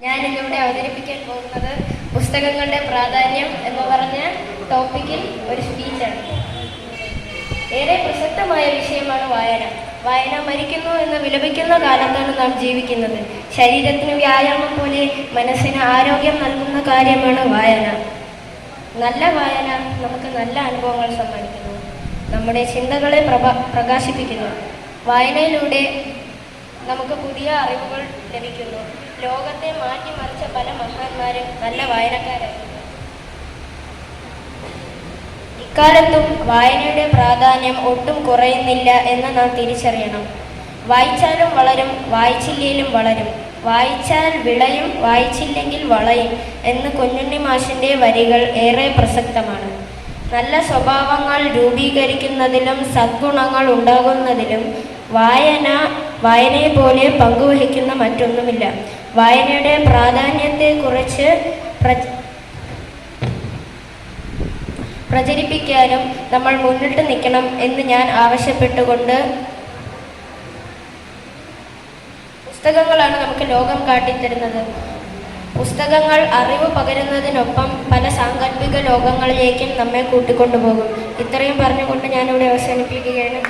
ഞാൻ ഇന്നിവിടെ അവതരിപ്പിക്കാൻ പോകുന്നത് പുസ്തകങ്ങളുടെ പ്രാധാന്യം എന്ന് പറഞ്ഞ ടോപ്പിക്കിൽ ഒരു സ്പീച്ചാണ്. ഏറെ പ്രസക്തമായ വിഷയമാണ് വായന. വായന മരിക്കുന്നു എന്ന് വിലപിക്കുന്ന കാലത്താണ് നാം ജീവിക്കുന്നത്. ശരീരത്തിന് വ്യായാമം പോലെ മനസ്സിന് ആരോഗ്യം നൽകുന്ന കാര്യമാണ് വായന. നല്ല വായന നമുക്ക് നല്ല അനുഭവങ്ങൾ സമ്മാനിക്കുന്നു, നമ്മുടെ ചിന്തകളെ പ്രകാശിപ്പിക്കുന്നു. വായനയിലൂടെ നമുക്ക് പുതിയ അറിവുകൾ ലഭിക്കുന്നു. ലോകത്തെ മാറ്റിമറിച്ച പല മഹാന്മാരും നല്ല വായനക്കാരായിരുന്നു. ഇക്കാലത്തും വായനയുടെ പ്രാധാന്യം ഒട്ടും കുറയുന്നില്ല എന്ന് നാം തിരിച്ചറിയണം. വായിച്ചാലും വളരും, വായിച്ചില്ലേലും വളരും. വായിച്ചാൽ വിളയും, വായിച്ചില്ലെങ്കിൽ വളയും എന്ന് കുഞ്ഞുണ്ണി മാഷിൻ്റെ വരികൾ ഏറെ പ്രസക്തമാണ്. നല്ല സ്വഭാവങ്ങൾ രൂപീകരിക്കുന്നതിലും സദ്ഗുണങ്ങൾ ഉണ്ടാകുന്നതിലും വായനയെ പോലെ പങ്കുവഹിക്കുന്ന മറ്റൊന്നുമില്ല. വായനയുടെ പ്രാധാന്യത്തെക്കുറിച്ച് പ്രചരിപ്പിക്കാനും നമ്മൾ മുന്നിട്ട് നിൽക്കണം എന്ന് ഞാൻ ആവശ്യപ്പെട്ടുകൊണ്ട്, പുസ്തകങ്ങളാണ് നമുക്ക് ലോകം കാട്ടിത്തരുന്നത്. പുസ്തകങ്ങൾ അറിവ് പകരുന്നതിനൊപ്പം പല സാങ്കല്പിക ലോകങ്ങളിലേക്കും നമ്മെ കൂട്ടിക്കൊണ്ടുപോകും. ഇത്രയും പറഞ്ഞുകൊണ്ട് ഞാനിവിടെ അവസാനിപ്പിക്കുകയാണ്.